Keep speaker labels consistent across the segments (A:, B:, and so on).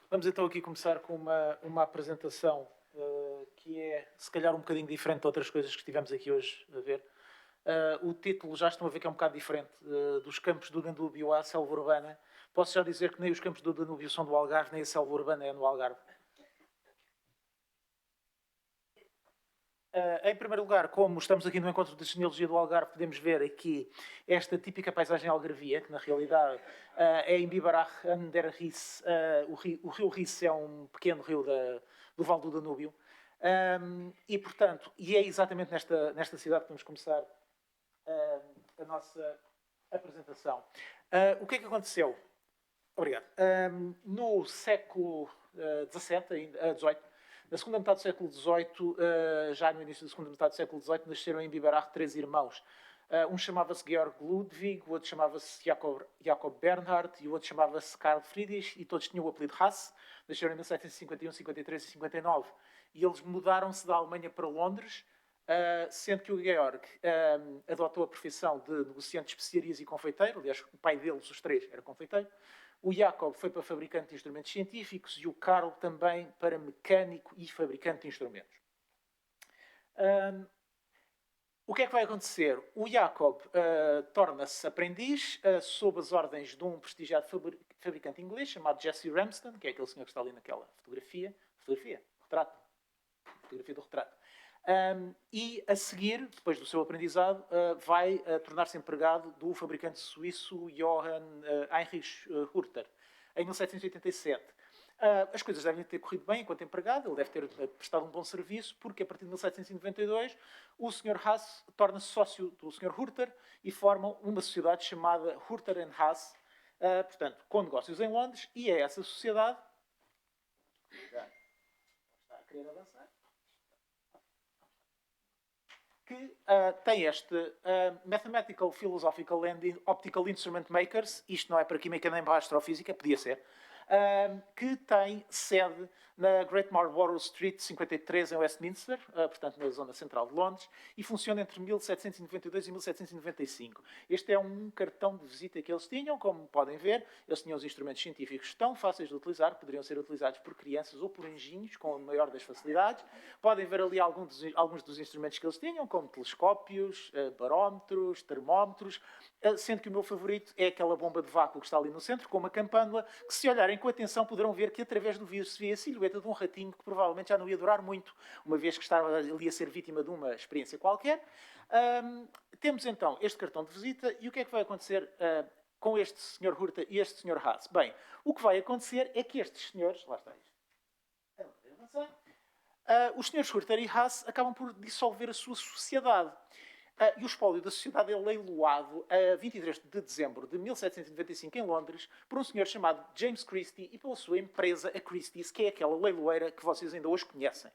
A: Vamos então aqui começar com uma apresentação que é, se calhar, um bocadinho diferente de outras coisas que estivemos aqui hoje a ver. O título já estão a ver que é um bocado diferente. Dos campos do Danúbio à selva urbana. Posso já dizer que nem os campos do Danúbio são do Algarve, nem a selva urbana é no Algarve. Em primeiro lugar, como estamos aqui no Encontro de Genealogia do Algarve, podemos ver aqui esta típica paisagem algarvia, que na realidade é em Bibarach an der Riss. O rio Riss é um pequeno rio do Vale do Danúbio. E, portanto, é exatamente nesta cidade que vamos começar a nossa apresentação. O que é que aconteceu? Obrigado. No século XVII, na segunda metade do século XVIII, já no início da segunda metade do século XVIII, nasceram em Biberach três irmãos. Um chamava-se Georg Ludwig, o outro chamava-se Jacob Bernhard e o outro chamava-se Karl Friedrich, e todos tinham o apelido Haas. Nasceram em 1751, 53 e 59. E eles mudaram-se da Alemanha para Londres, sendo que o Georg adotou a profissão de negociante de especiarias e confeiteiro. Aliás, o pai deles, os três, era confeiteiro. O Jacob foi para fabricante de instrumentos científicos e o Karl também para mecânico e fabricante de instrumentos. O que é que vai acontecer? O Jacob torna-se aprendiz sob as ordens de um prestigiado fabricante inglês chamado Jesse Ramsden, que é aquele senhor que está ali naquela fotografia. Retrato. Fotografia do retrato. E a seguir, depois do seu aprendizado, vai tornar-se empregado do fabricante suíço Johann Heinrich Hurter, em 1787. As coisas devem ter corrido bem enquanto empregado, ele deve ter prestado um bom serviço, porque a partir de 1792 o Sr. Haas torna-se sócio do Sr. Hurter e formam uma sociedade chamada Hurter Haas, portanto, com negócios em Londres, e é essa sociedade. Já está a querer avançar. Que tem este Mathematical, Philosophical and Optical Instrument Makers, isto não é para química nem para astrofísica, podia ser, que tem sede na Great Marlborough Street 53 em Westminster, portanto na zona central de Londres, e funciona entre 1792 e 1795. Este é um cartão de visita que eles tinham, como podem ver. Eles tinham os instrumentos científicos tão fáceis de utilizar, que poderiam ser utilizados por crianças ou por anjinhos, com a maior das facilidades. Podem ver ali alguns dos instrumentos que eles tinham, como telescópios, barómetros, termómetros, sendo que o meu favorito é aquela bomba de vácuo que está ali no centro, com uma campânula, que se olharem com atenção poderão ver que através do vidro se vê a silhueta de um ratinho que provavelmente já não ia durar muito, uma vez que estava ali a ser vítima de uma experiência qualquer. Temos então este cartão de visita, e o que é que vai acontecer com este Sr. Hurta e este Sr. Haas? Bem, o que vai acontecer é que estes senhores, lá está isto, os senhores Hurter e Haas acabam por dissolver a sua sociedade. E o espólio da sociedade é leiloado a 23 de dezembro de 1795 em Londres por um senhor chamado James Christie e pela sua empresa, a Christie's, que é aquela leiloeira que vocês ainda hoje conhecem.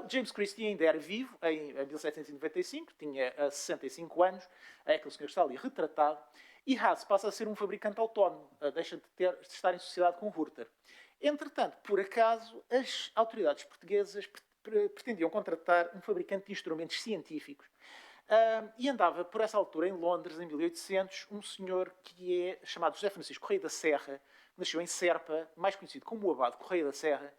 A: O James Christie ainda era vivo em 1795, tinha 65 anos, é aquele senhor que está ali retratado, e Haas passa a ser um fabricante autónomo, deixa de estar em sociedade com Hurter. Entretanto, por acaso, as autoridades portuguesas pretendiam contratar um fabricante de instrumentos científicos. E andava, por essa altura, em Londres, em 1800, um senhor que é chamado José Francisco Correia da Serra, nasceu em Serpa, mais conhecido como o Abade Correia da Serra,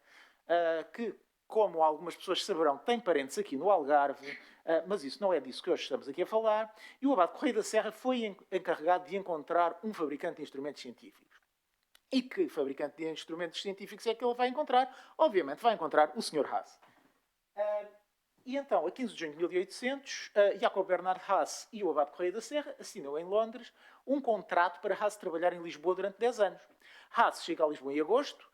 A: que, como algumas pessoas saberão, tem parentes aqui no Algarve, mas isso não é disso que hoje estamos aqui a falar. E o Abade Correia da Serra foi encarregado de encontrar um fabricante de instrumentos científicos. E que fabricante de instrumentos científicos é que ele vai encontrar? Obviamente vai encontrar o Sr. Haas. E então, a 15 de junho de 1800, Jacob Bernhard Haas e o Abade Correia da Serra assinam em Londres um contrato para Haas trabalhar em Lisboa durante 10 anos. Haas chega a Lisboa em agosto,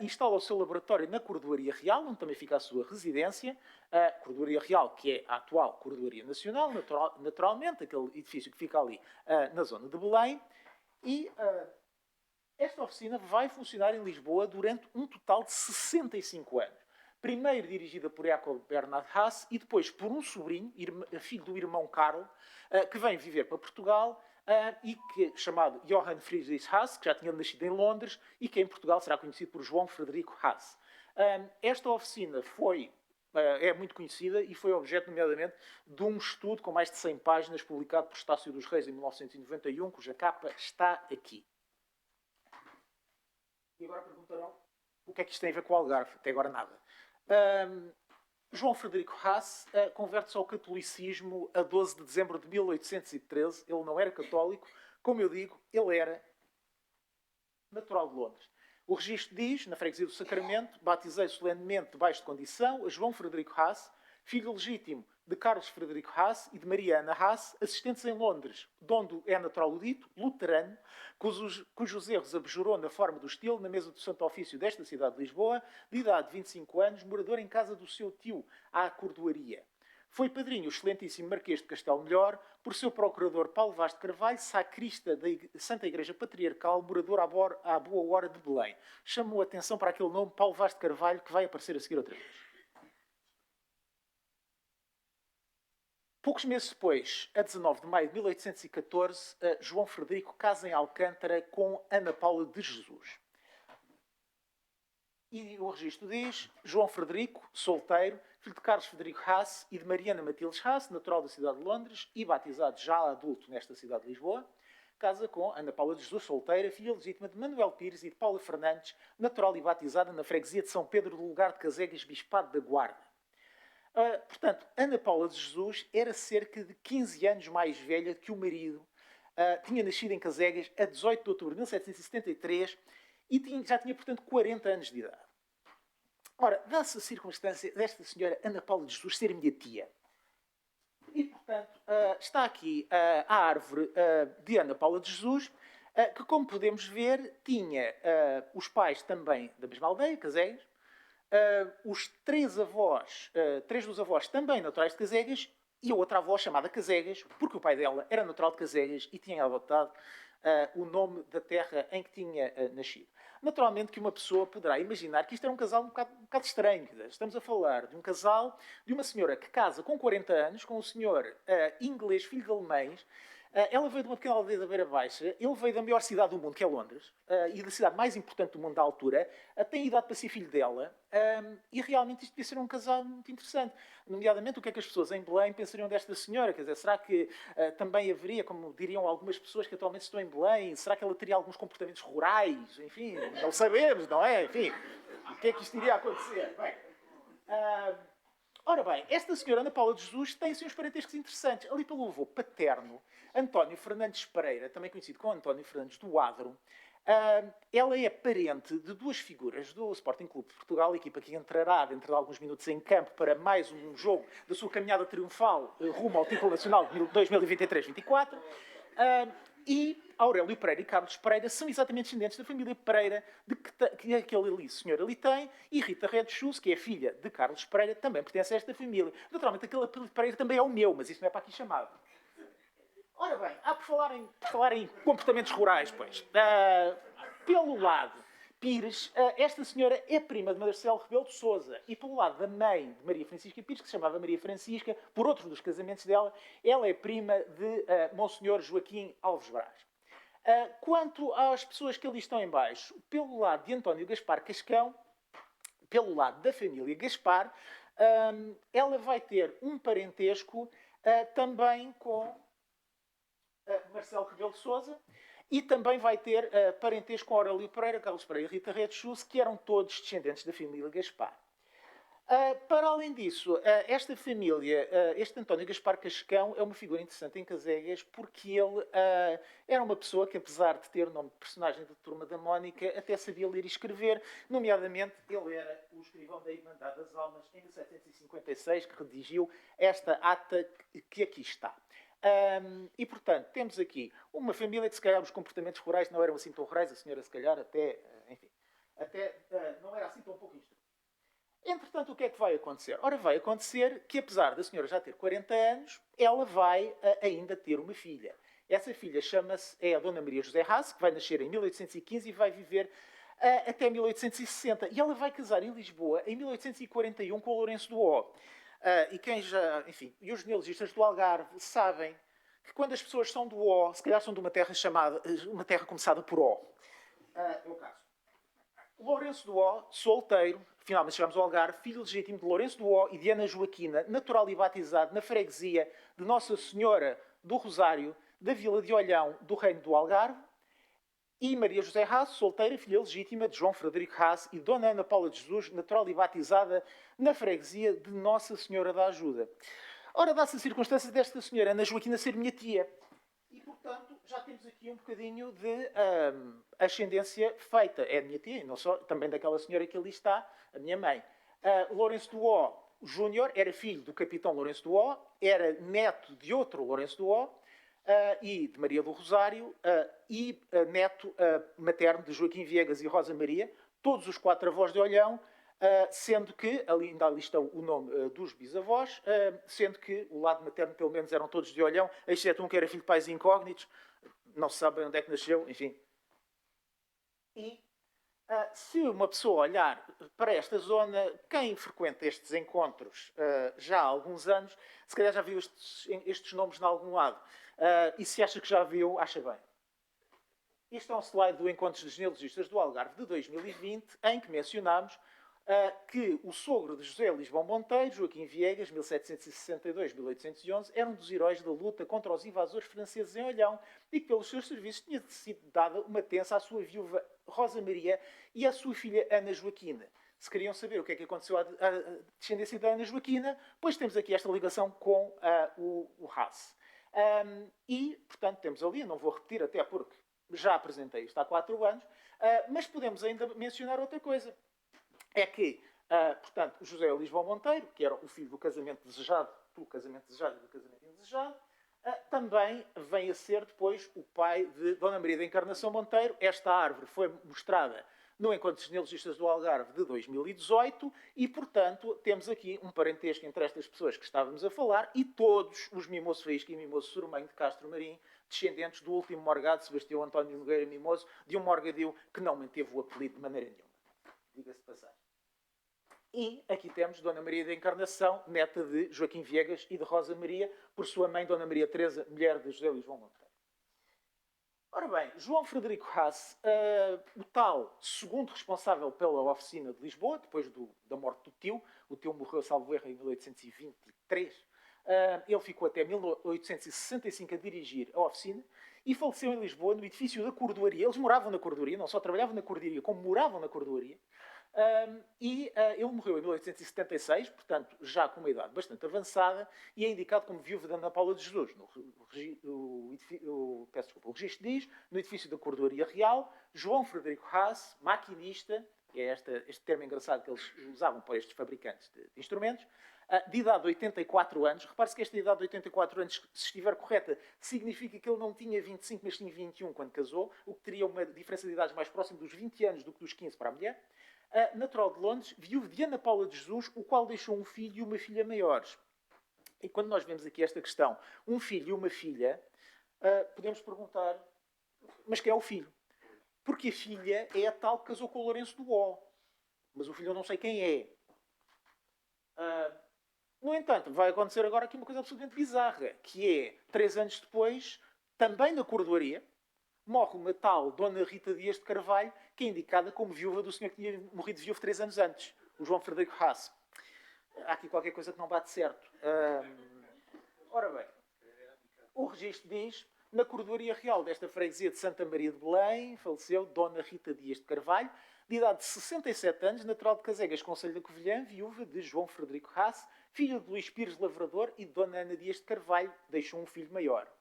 A: instala o seu laboratório na Cordoaria Real, onde também fica a sua residência. A Cordoaria Real, que é a atual Cordoaria Nacional, naturalmente, aquele edifício que fica ali na zona de Belém. E esta oficina vai funcionar em Lisboa durante um total de 65 anos. Primeiro dirigida por Jacob Bernhard Haas e depois por um sobrinho, filho do irmão Karl, que vem viver para Portugal e que, chamado Johann Friedrich Haas, que já tinha nascido em Londres e que em Portugal será conhecido por João Frederico Haas. Esta oficina é muito conhecida e foi objeto, nomeadamente, de um estudo com mais de 100 páginas publicado por Estácio dos Reis em 1991, cuja capa está aqui. E agora perguntarão O que é que isto tem a ver com o Algarve? Até agora nada. João Frederico Haas converte-se ao catolicismo a 12 de dezembro de 1813. Ele não era católico, como eu digo, ele era natural de Londres. O registro diz, na freguesia do Sacramento, batizei solenemente debaixo de condição a João Frederico Haas, filho legítimo de Carlos Frederico Haas e de Mariana Haas, assistentes em Londres, de onde é natural o dito, luterano, cujos erros abjurou na forma do estilo, na mesa do Santo Ofício desta cidade de Lisboa, de idade de 25 anos, morador em casa do seu tio, à Cordoaria. Foi padrinho o excelentíssimo Marquês de Castelo Melhor, por seu procurador Paulo Vaz de Carvalho, sacrista da Santa Igreja Patriarcal, morador à boa hora de Belém. Chamou a atenção para aquele nome, Paulo Vaz de Carvalho, que vai aparecer a seguir outra vez. Poucos meses depois, a 19 de maio de 1814, João Frederico casa em Alcântara com Ana Paula de Jesus. E o registro diz, João Frederico, solteiro, filho de Carlos Frederico Haas e de Mariana Matildes Haas, natural da cidade de Londres e batizado já adulto nesta cidade de Lisboa, casa com Ana Paula de Jesus, solteira, filha legítima de Manuel Pires e de Paula Fernandes, natural e batizada na freguesia de São Pedro do Lugar de Casegas, Bispado da Guarda. Portanto, Ana Paula de Jesus era cerca de 15 anos mais velha que o marido. Tinha nascido em Casegas a 18 de outubro de 1773 e já tinha, portanto, 40 anos de idade. Ora, dá-se a circunstância desta senhora Ana Paula de Jesus ser minha tia. E, portanto, está aqui a árvore de Ana Paula de Jesus, que, como podemos ver, tinha os pais também da mesma aldeia, Casegas, os três dos avós também naturais de Casegas e a outra avó chamada Casegas, porque o pai dela era natural de Casegas e tinha adotado o nome da terra em que tinha nascido. Naturalmente que uma pessoa poderá imaginar que isto era um casal um bocado estranho. Estamos a falar de um casal, de uma senhora que casa com 40 anos, com um senhor inglês, filho de alemães. Ela veio de uma pequena aldeia da Beira Baixa, ele veio da maior cidade do mundo, que é Londres, e da cidade mais importante do mundo da altura, tem idade para ser filho dela, e realmente isto devia ser um casal muito interessante. Nomeadamente, o que é que as pessoas em Belém pensariam desta senhora? Quer dizer, será que também haveria, como diriam algumas pessoas que atualmente estão em Belém, será que ela teria alguns comportamentos rurais? Enfim, não sabemos, não é? Enfim, o que é que isto iria acontecer? Bem, ora bem, esta senhora Ana Paula de Jesus tem uns parentescos interessantes. Ali pelo avô paterno, António Fernandes Pereira, também conhecido como António Fernandes do Adro, ela é parente de duas figuras do Sporting Clube de Portugal, equipa que entrará dentro de alguns minutos em campo para mais um jogo da sua caminhada triunfal rumo ao título nacional de 2023-24. E Aurélio Pereira e Carlos Pereira são exatamente descendentes da família Pereira que aquele senhor ali tem, e Rita Redchus, que é filha de Carlos Pereira, também pertence a esta família. Naturalmente, aquele Pereira também é o meu, mas isso não é para aqui chamado. Ora bem, por falar em comportamentos rurais, pois. Pelo lado Pires, esta senhora é prima de Marcelo Rebelo de Sousa. E pelo lado da mãe de Maria Francisca Pires, que se chamava Maria Francisca, por outro dos casamentos dela, ela é prima de Monsenhor Joaquim Alves Braz. Quanto às pessoas que ali estão em baixo, pelo lado de António Gaspar Cascão, pelo lado da família Gaspar, ela vai ter um parentesco também com Marcelo Rebelo de Sousa, e também vai ter parentesco com Aurélio Pereira, Carlos Pereira e Rita Redchus, que eram todos descendentes da família Gaspar. Para além disso, esta família, este António Gaspar Cascão, é uma figura interessante em Casegas, porque ele era uma pessoa que, apesar de ter o nome de personagem da Turma da Mónica, até sabia ler e escrever. Nomeadamente, ele era o escrivão da Irmandade das Almas, em 1756, que redigiu esta ata que aqui está. E, portanto, temos aqui uma família que, se calhar, os comportamentos rurais não eram assim tão rurais, a senhora, se calhar, até não era assim tão pouco instruída. Entretanto, o que é que vai acontecer? Ora, vai acontecer que, apesar da senhora já ter 40 anos, ela vai ainda ter uma filha. Essa filha é a Dona Maria José Haas, que vai nascer em 1815 e vai viver até 1860. E ela vai casar em Lisboa em 1841 com o Lourenço do O. E os genealogistas do Algarve sabem que quando as pessoas são do O, se calhar são de uma terra começada por O. É o caso. Lourenço do O, solteiro, finalmente chegamos ao Algarve, filho legítimo de Lourenço do O e de Ana Joaquina, natural e batizado na freguesia de Nossa Senhora do Rosário, da Vila de Olhão, do Reino do Algarve. E Maria José Haas, solteira, filha legítima de João Frederico Haas e Dona Ana Paula de Jesus, natural e batizada na freguesia de Nossa Senhora da Ajuda. Ora, dá-se a circunstância desta senhora Ana Joaquina ser minha tia. E, portanto, já temos aqui um bocadinho de ascendência feita. É a minha tia, e não só, também daquela senhora que ali está, a minha mãe. Lourenço do Ó Júnior era filho do capitão Lourenço do Ó, era neto de outro Lourenço do Ó, e de Maria do Rosário, e neto materno de Joaquim Viegas e Rosa Maria, todos os 4 avós de Olhão, sendo que, ainda ali está o nome dos bisavós, sendo que o lado materno, pelo menos, eram todos de Olhão, exceto um que era filho de pais incógnitos, não se sabe onde é que nasceu, enfim. E se uma pessoa olhar para esta zona, quem frequenta estes encontros já há alguns anos, se calhar já viu estes nomes em algum lado. E se acha que já viu, acha bem. Isto é um slide do Encontros de Genealogistas do Algarve de 2020, em que mencionámos que o sogro de José Lisboa Monteiro, Joaquim Viegas, 1762-1811, era um dos heróis da luta contra os invasores franceses em Olhão e que, pelos seus serviços, tinha sido dada uma tensa à sua viúva Rosa Maria e à sua filha Ana Joaquina. Se queriam saber o que é que aconteceu à descendência da Ana Joaquina, pois temos aqui esta ligação com o Haas. E, portanto, temos ali, não vou repetir até porque já apresentei isto há 4 anos, mas podemos ainda mencionar outra coisa. É que, portanto, José Lisboa Monteiro, que era o filho do casamento desejado, do casamento desejado e do casamento indesejado, também vem a ser depois o pai de Dona Maria da Encarnação Monteiro. Esta árvore foi mostrada no Encontro de Genealogistas do Algarve de 2018 e, portanto, temos aqui um parentesco entre estas pessoas que estávamos a falar e todos os Mimoso Faísca e Mimoso Sormanho de Castro Marim, descendentes do último morgado, Sebastião António Nogueira Mimoso, de um morgadio que não manteve o apelido de maneira nenhuma. Diga-se passagem. E aqui temos Dona Maria da Encarnação, neta de Joaquim Viegas e de Rosa Maria, por sua mãe, Dona Maria Teresa, mulher de José Lisboa Monteiro. Ora bem, João Frederico Haas, o tal segundo responsável pela oficina de Lisboa, depois da morte do tio, o tio morreu, salvo erro, em 1823, ele ficou até 1865 a dirigir a oficina e faleceu em Lisboa, no edifício da Cordoaria. Eles moravam na Cordoaria, não só trabalhavam na Cordoaria, como moravam na Cordoaria. Ele morreu em 1876, portanto, já com uma idade bastante avançada, e é indicado como viúva de Ana Paula de Jesus. O registro diz, no edifício da Cordoaria Real, João Frederico Haas, maquinista, é este termo engraçado que eles usavam para estes fabricantes de instrumentos, de idade de 84 anos. Repare-se que esta idade de 84 anos, se estiver correta, significa que ele não tinha 25, mas tinha 21 quando casou, o que teria uma diferença de idades mais próxima dos 20 anos do que dos 15 para a mulher. Natural de Londres, viúvo de Ana Paula de Jesus, o qual deixou um filho e uma filha maiores. E quando nós vemos aqui esta questão, um filho e uma filha, podemos perguntar, mas quem é o filho? Porque a filha é a tal que casou com o Lourenço do Ó. Mas o filho eu não sei quem é. No entanto, vai acontecer agora aqui uma coisa absolutamente bizarra, que é, 3 anos depois, também na Cordoaria, morre uma tal Dona Rita Dias de Carvalho, que é indicada como viúva do senhor que tinha morrido viúvo 3 anos antes, o João Frederico Haas. Há aqui qualquer coisa que não bate certo. Ora bem, o registro diz, na Cordoaria Real desta freguesia de Santa Maria de Belém, faleceu Dona Rita Dias de Carvalho, de idade de 67 anos, natural de Casegas, Concelho da Covilhã, viúva de João Frederico Haas, filho de Luís Pires Lavrador e de Dona Ana Dias de Carvalho, deixou um filho maior.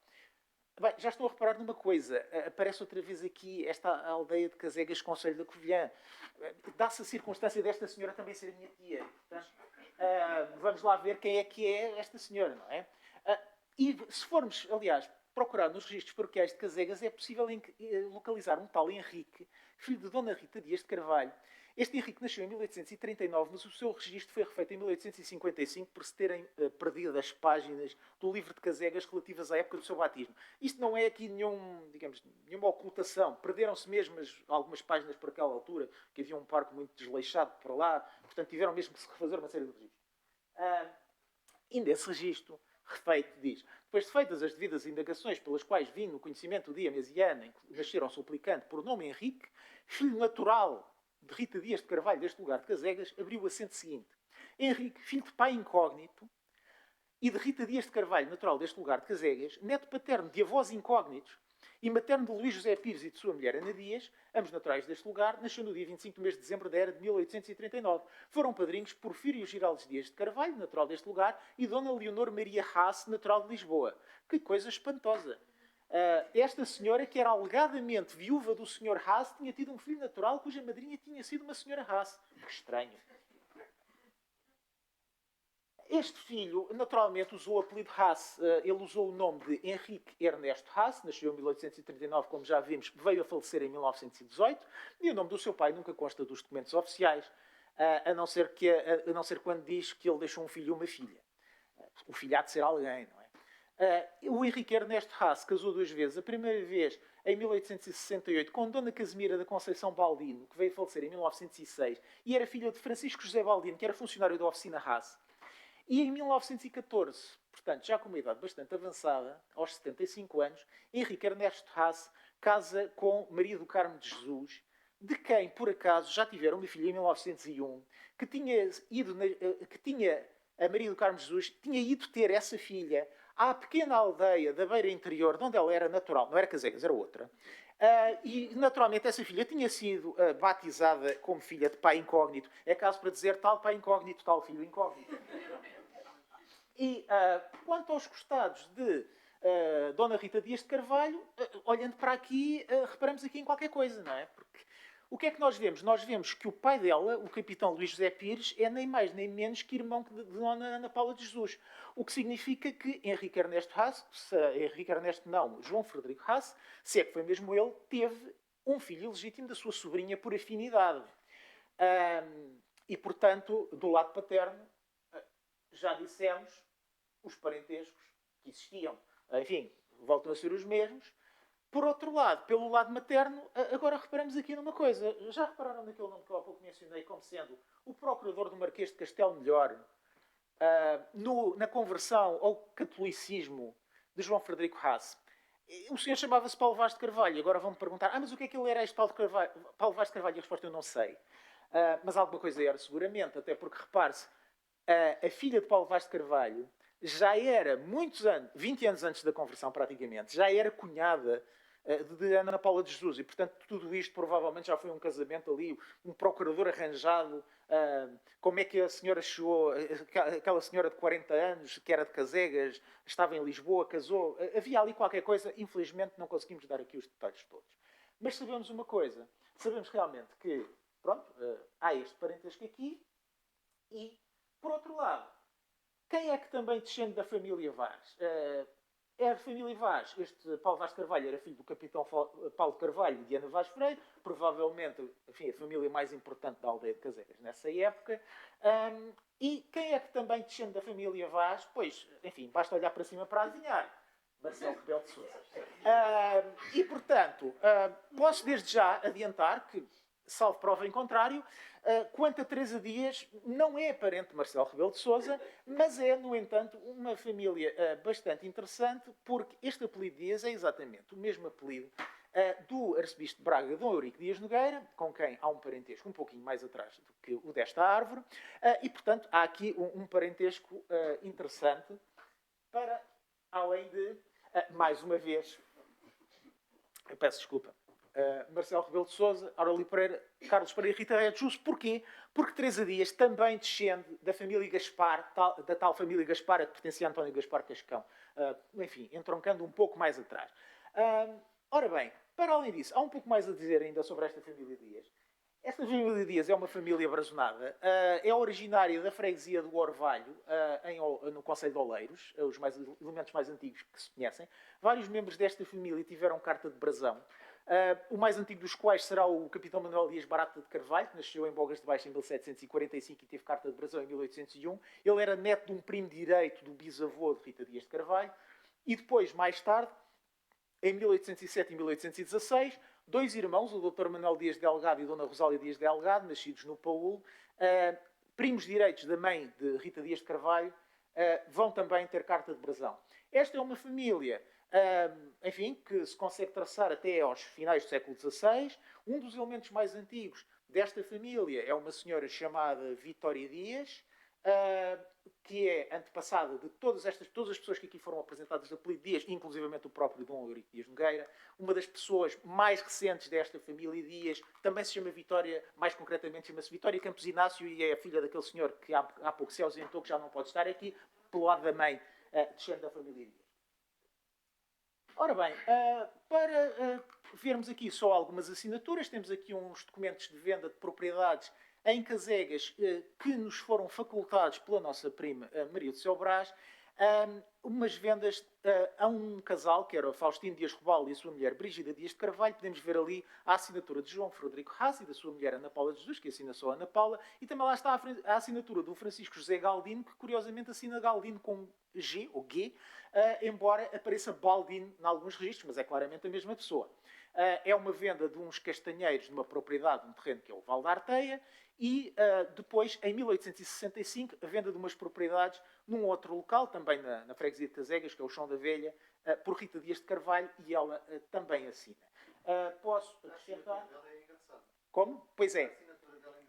A: Bem, já estou a reparar numa coisa. Aparece outra vez aqui esta aldeia de Casegas, Concelho da Covilhã. Dá-se a circunstância desta senhora também ser a minha tia. Portanto, vamos lá ver quem é que é esta senhora, não é? E se formos, aliás, procurar nos registros paroquiais de Casegas, é possível localizar um tal Henrique, filho de Dona Rita Dias de Carvalho. Este Henrique nasceu em 1839, mas o seu registro foi refeito em 1855 por se terem perdido as páginas do livro de Casegas relativas à época do seu batismo. Isto não é aqui nenhuma ocultação. Perderam-se mesmo algumas páginas por aquela altura, que havia um parque muito desleixado por lá, portanto tiveram mesmo que se refazer uma série de registros. Ainda esse registro refeito diz: depois de feitas as devidas indagações pelas quais vim no conhecimento do dia, mês e ano em que nasceram um suplicante por nome Henrique, filho natural de Rita Dias de Carvalho deste lugar de Casegas, abriu o assento seguinte: Henrique, filho de pai incógnito, e de Rita Dias de Carvalho, natural deste lugar de Casegas, neto paterno de avós incógnitos, e materno de Luís José Pires e de sua mulher Ana Dias, ambos naturais deste lugar, nasceu no dia 25 do mês de dezembro da era de 1839. Foram padrinhos Porfírio Giraldes Dias de Carvalho, natural deste lugar, e Dona Leonor Maria Haas, natural de Lisboa. Que coisa espantosa! Esta senhora, que era alegadamente viúva do Sr. Haas, tinha tido um filho natural cuja madrinha tinha sido uma senhora Haas. Que estranho. Este filho, naturalmente, usou o apelido Haas. Ele usou o nome de Henrique Ernesto Haas, nasceu em 1839, como já vimos, veio a falecer em 1918, e o nome do seu pai nunca consta dos documentos oficiais, a não ser quando diz que ele deixou um filho e uma filha. O filho há de ser alguém, não é? O Henrique Ernesto Haas casou 2 vezes. A primeira vez em 1868 com Dona Casimira da Conceição Baldino, que veio a falecer em 1906, e era filha de Francisco José Baldino, que era funcionário da oficina Haas. E em 1914, portanto, já com uma idade bastante avançada, aos 75 anos, Henrique Ernesto Haas casa com Maria do Carmo de Jesus, de quem, por acaso, já tiveram uma filha em 1901, a Maria do Carmo de Jesus tinha ido ter essa filha à pequena aldeia da beira interior, de onde ela era natural. Não era Casegas, era outra. E, naturalmente, essa filha tinha sido batizada como filha de pai incógnito. É caso para dizer tal pai incógnito, tal filho incógnito. E quanto aos costados de Dona Rita Dias de Carvalho, olhando para aqui, reparamos aqui em qualquer coisa, não é? Porque o que é que nós vemos? Nós vemos que o pai dela, o capitão Luís José Pires, é nem mais nem menos que irmão de Dona Ana Paula de Jesus. O que significa que Henrique Ernesto Haas, Henrique Ernesto não, João Frederico Haas, se é que foi mesmo ele, teve um filho ilegítimo da sua sobrinha por afinidade. E, portanto, do lado paterno, já dissemos, os parentescos que existiam, enfim, voltam a ser os mesmos. Por outro lado, pelo lado materno, agora reparamos aqui numa coisa. Já repararam naquele nome que eu há pouco mencionei como sendo o procurador do Marquês de Castelo Melhor, na conversão ao catolicismo de João Frederico Haas? O senhor chamava-se Paulo Vaz de Carvalho. Agora vão-me perguntar, mas o que é que ele era este Paulo Vaz de Carvalho? E a resposta eu não sei. Mas alguma coisa era, seguramente, até porque, repare-se, a filha de Paulo Vaz de Carvalho já era, 20 anos antes da conversão praticamente, já era cunhada de Ana Paula de Jesus. E, portanto, tudo isto provavelmente já foi um casamento ali, um procurador arranjado. Como é que a senhora chegou, aquela senhora de 40 anos, que era de Casegas, estava em Lisboa, casou. Havia ali qualquer coisa, infelizmente não conseguimos dar aqui os detalhes todos. Mas sabemos uma coisa, sabemos realmente que, pronto, há este parentesco aqui e, por outro lado, quem é que também descende da família Vaz? É a família Vaz. Este Paulo Vaz de Carvalho era filho do capitão Paulo Carvalho e de Ana Vaz Freire, provavelmente, enfim, a família mais importante da aldeia de Casegas nessa época. E quem é que também descende da família Vaz? Pois, enfim, basta olhar para cima para adivinhar. Marcelo Rebelo de Sousa. E, portanto, posso desde já adiantar que, salvo prova em contrário, quanto a Teresa Dias, não é parente de Marcelo Rebelo de Sousa, mas é, no entanto, uma família bastante interessante, porque este apelido Dias é exatamente o mesmo apelido do arcebispo de Braga, Dom Eurico Dias Nogueira, com quem há um parentesco um pouquinho mais atrás do que o desta árvore, e, portanto, há aqui um parentesco interessante para, além de, mais uma vez, eu peço desculpa, Marcelo Rebelo de Sousa, Aurélio Pereira, Carlos Pereira e Rita Red Justo. Porquê? Porque Teresa Dias também descende da família Gaspar, da tal família Gaspar a que pertencia a António Gaspar Cascão. Enfim, entroncando um pouco mais atrás. Ora bem, para além disso, há um pouco mais a dizer ainda sobre esta família Dias. Esta família Dias é uma família brazonada. É originária da freguesia do Orvalho, no Concelho de Oleiros, os elementos mais antigos que se conhecem. Vários membros desta família tiveram carta de brasão. O mais antigo dos quais será o capitão Manuel Dias Barata de Carvalho, que nasceu em Bogas de Baixo em 1745 e teve carta de brasão em 1801. Ele era neto de um primo direito do bisavô de Rita Dias de Carvalho. E depois, mais tarde, em 1807 e 1816, 2 irmãos, o Dr. Manuel Dias Delgado e a Dona Rosália Dias Delgado, nascidos no Paúl, primos direitos da mãe de Rita Dias de Carvalho, vão também ter carta de brasão. Esta é uma família, enfim, que se consegue traçar até aos finais do século XVI. Um dos elementos mais antigos desta família é uma senhora chamada Vitória Dias, que é antepassada de todas as pessoas que aqui foram apresentadas de apelido Dias, inclusivamente o próprio Dom Eurico Dias Nogueira. Uma das pessoas mais recentes desta família Dias também se chama Vitória, mais concretamente chama-se Vitória Campos Inácio, e é a filha daquele senhor que há pouco se ausentou, que já não pode estar aqui, pelo lado da mãe, descende da família Dias. Ora bem, para vermos aqui só algumas assinaturas, temos aqui uns documentos de venda de propriedades em Casegas que nos foram facultados pela nossa prima Maria do Céu Brás, umas vendas a um casal, que era o Faustino Dias Robalo e a sua mulher Brígida Dias de Carvalho. Podemos ver ali a assinatura de João Frederico Haas e da sua mulher Ana Paula de Jesus, que assina só Ana Paula, e também lá está a assinatura do Francisco José Galdino, que curiosamente assina Galdino com G, ou G, embora apareça Baldino em alguns registros, mas é claramente a mesma pessoa. É uma venda de uns castanheiros numa propriedade, num terreno que é o Val da Arteia, e depois, em 1865, a venda de umas propriedades num outro local, também na freguesia de Casegas, que é o Chão da Velha, por Rita Dias de Carvalho, e ela também assina. Posso acrescentar? Como? Pois é.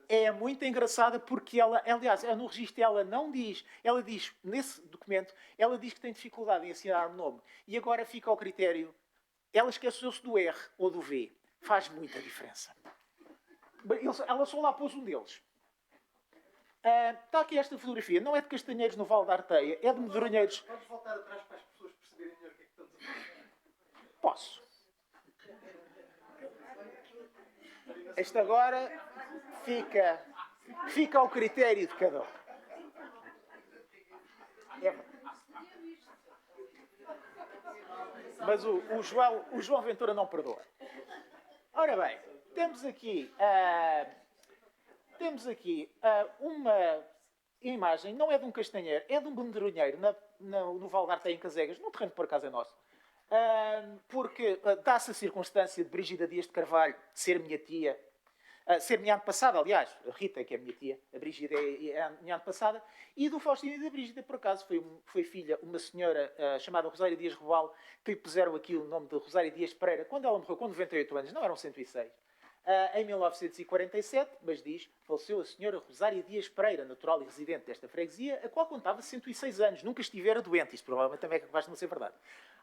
A: É muito engraçada porque ela, aliás, no registro ela não diz, ela diz, nesse documento, ela diz que tem dificuldade em assinar o nome. E agora fica ao critério, ela esqueceu-se do R ou do V. Faz muita diferença. Ela só lá pôs um deles. Está aqui esta fotografia. Não é de castanheiros no Val da Arteia, é de medronheiros.
B: Podes voltar atrás para as pessoas perceberem melhor o que é que estamos a falar?
A: Posso. Este agora fica ao critério de cada um. Mas o João Ventura não perdoa. Ora bem, temos aqui uma imagem, não é de um castanheiro, é de um bandeironheiro no Val da Arteia, em Casegas, num terreno que por acaso é nosso. Porque dá-se a circunstância de Brígida Dias de Carvalho ser minha tia, ser minha antepassada, aliás, a Rita, que é minha tia, a Brígida é a minha antepassada, e do Faustino e da Brígida, por acaso, foi filha uma senhora chamada Rosário Dias Robalo, que lhe puseram aqui o nome de Rosário Dias Pereira, quando ela morreu com 98 anos, não eram 106. Em 1947, mas diz, faleceu a senhora Rosária Dias Pereira, natural e residente desta freguesia, a qual contava 106 anos, nunca estivera doente. Isto provavelmente também é capaz de não ser verdade.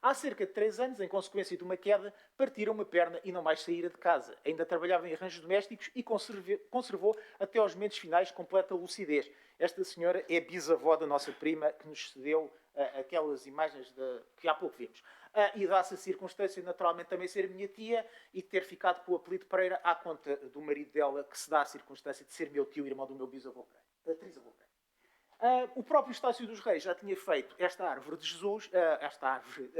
A: Há cerca de 3 anos, em consequência de uma queda, partira uma perna e não mais saíra de casa. Ainda trabalhava em arranjos domésticos e conservou até aos momentos finais completa lucidez. Esta senhora é bisavó da nossa prima, que nos cedeu aquelas imagens que há pouco vimos. E dá-se a circunstância, naturalmente, também ser minha tia e ter ficado com o apelido Pereira à conta do marido dela, que se dá a circunstância de ser meu tio, irmão do meu bisavô Pereira, trisavô Pereira. O próprio Estácio dos Reis já tinha feito esta árvore de Jesus, esta árvore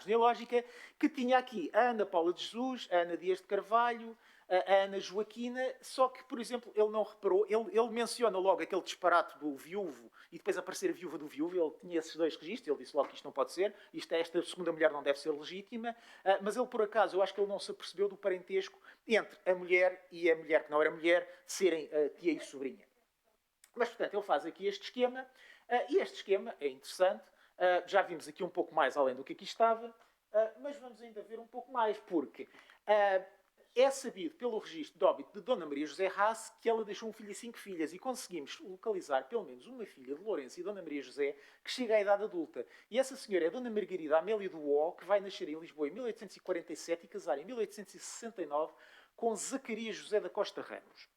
A: genealógica, que tinha aqui a Ana Paula de Jesus, a Ana Dias de Carvalho, a Ana Joaquina, só que, por exemplo, ele não reparou, ele menciona logo aquele disparate do viúvo e depois aparecer a viúva do viúvo, ele tinha esses dois registros, ele disse logo que isto não pode ser, esta segunda mulher não deve ser legítima, mas ele, por acaso, eu acho que ele não se apercebeu do parentesco entre a mulher e a mulher que não era mulher, serem tia e sobrinha. Mas, portanto, ele faz aqui este esquema, e este esquema é interessante, já vimos aqui um pouco mais além do que aqui estava, mas vamos ainda ver um pouco mais, porque é sabido pelo registro de óbito de Dona Maria José Haas que ela deixou um filho e 5 filhas, e conseguimos localizar pelo menos uma filha de Lourenço e Dona Maria José que chega à idade adulta. E essa senhora é Dona Margarida Amélia do Ó, que vai nascer em Lisboa em 1847 e casar em 1869 com Zacarias José da Costa Ramos.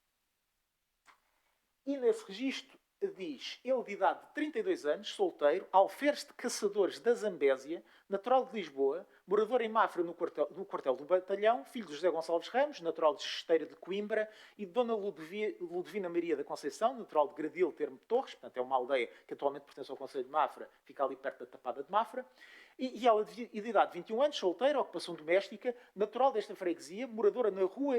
A: E nesse registro diz, ele de idade de 32 anos, solteiro, alferes de caçadores da Zambésia, natural de Lisboa, morador em Mafra no quartel do Batalhão, filho de José Gonçalves Ramos, natural de Gesteira de Coimbra, e de Dona Ludovina Maria da Conceição, natural de Gradil, Termo de Torres, portanto é uma aldeia que atualmente pertence ao Conselho de Mafra, fica ali perto da Tapada de Mafra. E ela, de idade de 21 anos, solteira, ocupação doméstica, natural desta freguesia, moradora na rua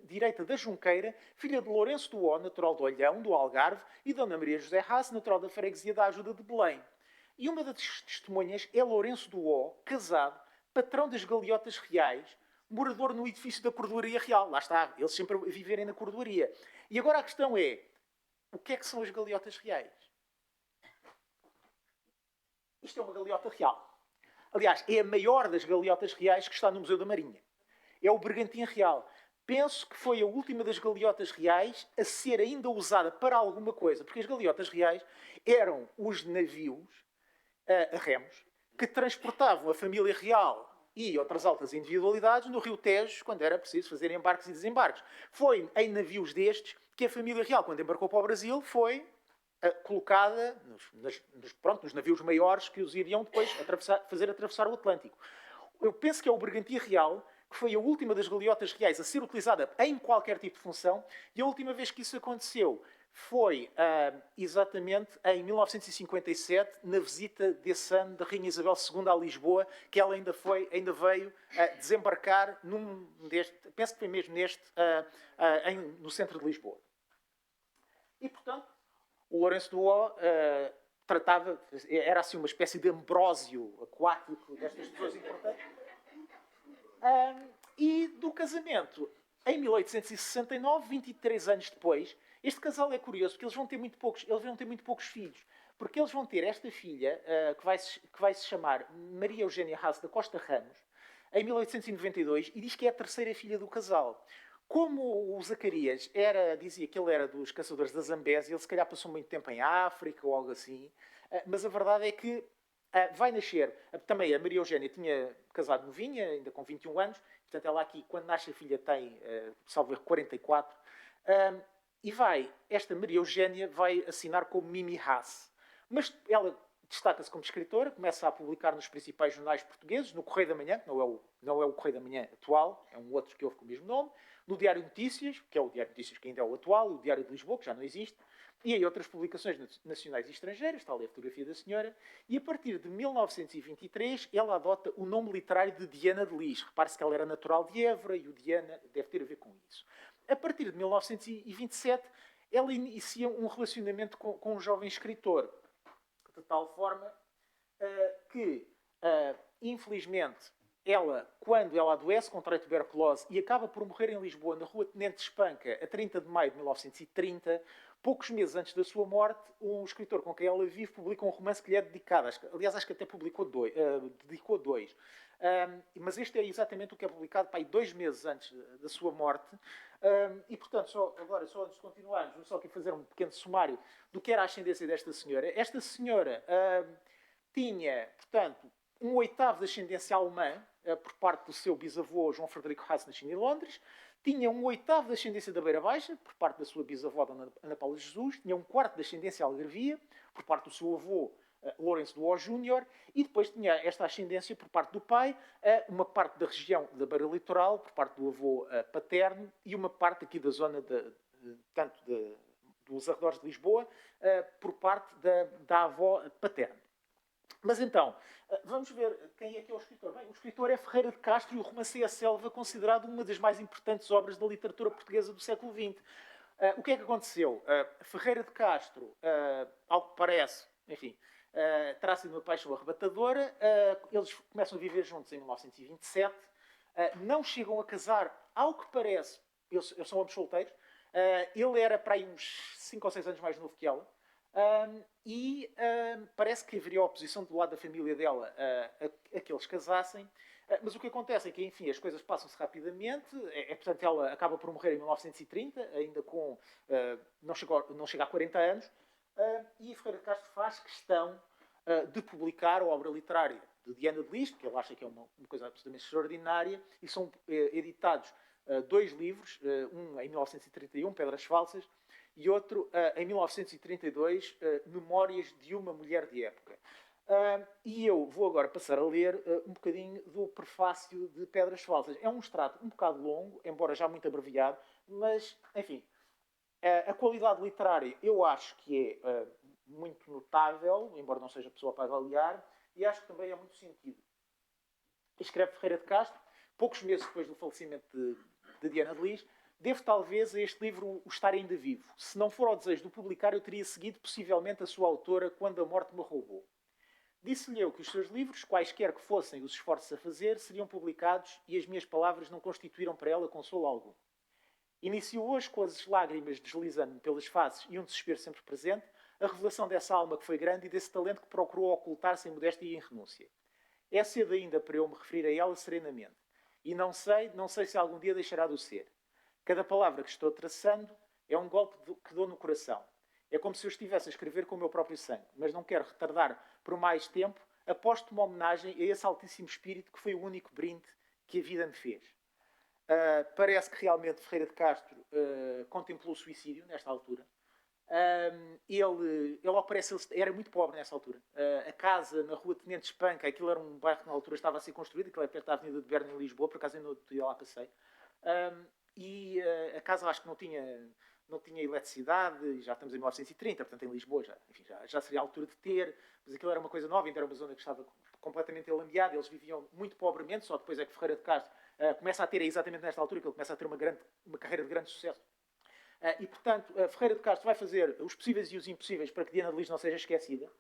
A: direita da Junqueira, filha de Lourenço do Ó, natural do Olhão, do Algarve, e Dona Maria José Haas, natural da freguesia da Ajuda de Belém. E uma das testemunhas é Lourenço do Ó, casado, patrão das Galeotas Reais, morador no edifício da Cordoaria Real. Lá está, eles sempre a viverem na Cordoaria. E agora a questão é, o que é que são as Galeotas Reais? Isto é uma galeota real. Aliás, é a maior das galeotas reais que está no Museu da Marinha. É o Bergantim Real. penso que foi a última das galeotas reais a ser ainda usada para alguma coisa, porque as galeotas reais eram os navios a remos que transportavam a família real e outras altas individualidades no Rio Tejo, quando era preciso fazer embarques e desembarques. Foi em navios destes que a família real, quando embarcou para o Brasil, foi colocada nos navios maiores que os iriam depois fazer atravessar o Atlântico. Eu penso que é o Bergantia Real, que foi a última das galeotas reais a ser utilizada em qualquer tipo de função, e a última vez que isso aconteceu foi exatamente em 1957, na visita desse ano da Rainha Isabel II a Lisboa, que ela ainda veio desembarcar penso que foi mesmo no centro de Lisboa. E, portanto, o Lourenço do O era assim uma espécie de Ambrósio aquático destas pessoas importantes. E do casamento, em 1869, 23 anos depois, este casal é curioso porque eles vão ter muito poucos filhos. Porque eles vão ter esta filha, que vai se chamar Maria Eugénia Haas da Costa Ramos, em 1892, e diz que é a terceira filha do casal. Como o Zacarias dizia que ele era dos caçadores da Zambésia, ele se calhar passou muito tempo em África ou algo assim, mas a verdade é que vai nascer. Também a Maria Eugénia tinha casado novinha, ainda com 21 anos, portanto ela aqui, quando nasce a filha, tem, salvo erro, 44, e esta Maria Eugénia vai assinar como Mimi Haas. Mas ela destaca-se como escritora, começa a publicar nos principais jornais portugueses, no Correio da Manhã, que não é o Correio da Manhã atual, é um outro que houve com o mesmo nome, no Diário de Notícias, que é o Diário de Notícias que ainda é o atual, o Diário de Lisboa, que já não existe, e em outras publicações nacionais e estrangeiras, está ali a fotografia da senhora, e a partir de 1923 ela adota o nome literário de Diana de Lis. Repare-se que ela era natural de Évora e o Diana deve ter a ver com isso. A partir de 1927 ela inicia um relacionamento com um jovem escritor, de tal forma que, infelizmente, quando ela adoece, contrai tuberculose e acaba por morrer em Lisboa, na rua Tenente Espanca, a 30 de maio de 1930, poucos meses antes da sua morte, um escritor com quem ela vive publica um romance que lhe é dedicado. Aliás, acho que até dedicou dois. Mas este é exatamente o que é publicado 2 meses antes da sua morte. E, portanto, só antes de continuarmos, vamos só aqui fazer um pequeno sumário do que era a ascendência desta senhora. Esta senhora tinha, portanto, um oitavo de ascendência alemã, por parte do seu bisavô João Frederico Haas, nascido em Londres. Tinha um oitavo de ascendência da Beira Baixa, por parte da sua bisavó Ana Paula Jesus. Tinha um quarto de ascendência algarvia, por parte do seu avô Lourenço do O Júnior. E depois tinha esta ascendência por parte do pai, uma parte da região da Beira Litoral, por parte do avô paterno, e uma parte aqui da zona dos arredores de Lisboa, por parte da avó paterna. Mas então, vamos ver quem é que é o escritor. Bem, o escritor é Ferreira de Castro e o romance é A Selva, considerado uma das mais importantes obras da literatura portuguesa do século XX. O que é que aconteceu? Ferreira de Castro, ao que parece, enfim, terá sido uma paixão arrebatadora. Eles começam a viver juntos em 1927. Não chegam a casar, ao que parece, eles são ambos solteiros. Ele era para aí uns 5 ou 6 anos mais novo que ela. Parece que haveria oposição do lado da família dela a que eles casassem. Mas o que acontece é que, enfim, as coisas passam-se rapidamente. Portanto, ela acaba por morrer em 1930, ainda com... não chega a 40 anos. E Ferreira de Castro faz questão de publicar a obra literária de Diana de Lis, que ele acha que é uma coisa absolutamente extraordinária, e são editados 2 livros, um em 1931, Pedras Falsas, e outro, em 1932, Memórias de uma Mulher de Época. E eu vou agora passar a ler um bocadinho do prefácio de Pedras Falsas. É um extrato um bocado longo, embora já muito abreviado, mas, enfim, a qualidade literária eu acho que é muito notável, embora não seja a pessoa para avaliar, e acho que também é muito sentido. Escreve Ferreira de Castro, poucos meses depois do falecimento de Diana de Lis: devo talvez a este livro o estar ainda vivo. Se não for ao desejo de o publicar, eu teria seguido possivelmente a sua autora quando a morte me roubou. Disse-lhe eu que os seus livros, quaisquer que fossem os esforços a fazer, seriam publicados, e as minhas palavras não constituíram para ela consolo algum. Inicio hoje, com as lágrimas deslizando-me pelas faces e um desespero sempre presente, a revelação dessa alma que foi grande e desse talento que procurou ocultar sem modéstia e em renúncia. É cedo ainda para eu me referir a ela serenamente. E não sei se algum dia deixará de o ser. Cada palavra que estou traçando é um golpe que dou no coração. É como se eu estivesse a escrever com o meu próprio sangue, mas não quero retardar por mais tempo. Aposto uma homenagem a esse altíssimo espírito que foi o único brinde que a vida me fez. Parece que realmente Ferreira de Castro contemplou o suicídio nesta altura. Ele ao que parece, ele era muito pobre nessa altura. A casa na rua Tenente Espanca, aquilo era um bairro que na altura estava a ser construído, aquilo é perto da Avenida de Berna, em Lisboa, por acaso ainda outro dia lá passei. A casa acho que não tinha eletricidade, já estamos em 1930, portanto em Lisboa já seria a altura de ter, mas aquilo era uma coisa nova, ainda era uma zona que estava completamente alambiada, eles viviam muito pobremente, só depois é que Ferreira de Castro começa a ter, exatamente nesta altura, que ele começa a ter uma carreira de grande sucesso. E, portanto, Ferreira de Castro vai fazer os possíveis e os impossíveis para que Diana de Lis não seja esquecida.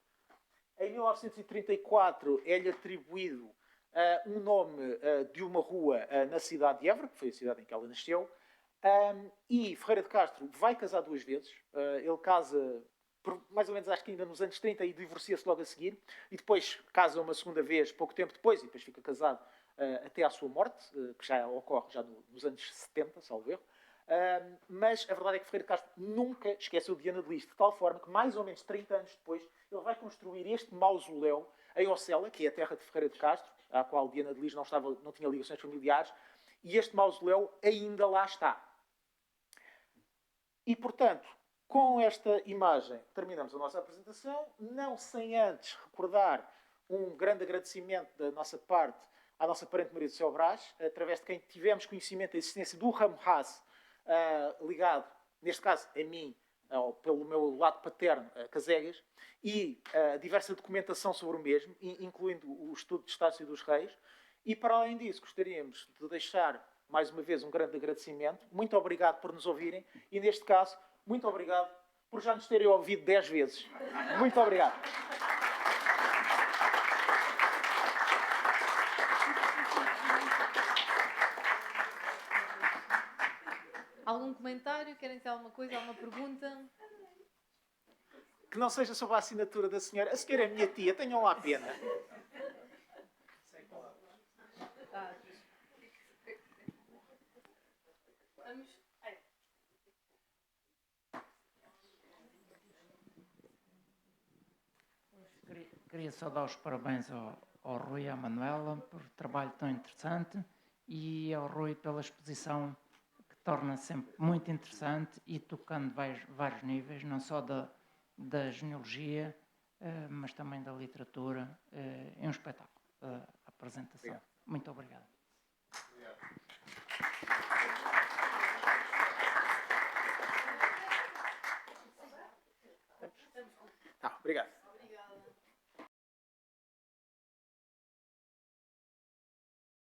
A: Em 1934 é-lhe atribuído um nome de uma rua na cidade de Évora, que foi a cidade em que ela nasceu. E Ferreira de Castro vai casar 2 vezes. Ele casa, mais ou menos acho que ainda nos anos 30, e divorcia-se logo a seguir. E depois casa uma segunda vez, pouco tempo depois, e depois fica casado até à sua morte, que já ocorre já nos anos 70, salvo erro. Mas a verdade é que Ferreira de Castro nunca esqueceu Diana de Lis, de tal forma que mais ou menos 30 anos depois ele vai construir este mausoléu em Ocela, que é a terra de Ferreira de Castro, à qual Diana de Lis não tinha ligações familiares, e este mausoléu ainda lá está. E, portanto, com esta imagem terminamos a nossa apresentação, não sem antes recordar um grande agradecimento da nossa parte à nossa parente Maria do Céu Brás, através de quem tivemos conhecimento da existência do ramo Haas, ligado, neste caso, a mim, pelo meu lado paterno, Casegas, e diversa documentação sobre o mesmo, incluindo o estudo de Estácio dos Reis. E, para além disso, gostaríamos de deixar, mais uma vez, um grande agradecimento. Muito obrigado por nos ouvirem e, neste caso, muito obrigado por já nos terem ouvido 10 vezes. Muito obrigado.
C: Algum comentário? Querem dizer alguma coisa? Alguma pergunta?
A: Que não seja sobre a assinatura da senhora. A senhora é minha tia, tenham lá pena.
D: Queria só dar os parabéns ao Rui e à Manuela por trabalho tão interessante e ao Rui pela exposição que torna sempre muito interessante e tocando vários níveis, não só da genealogia, mas também da literatura. É um espetáculo a apresentação. Muito obrigado.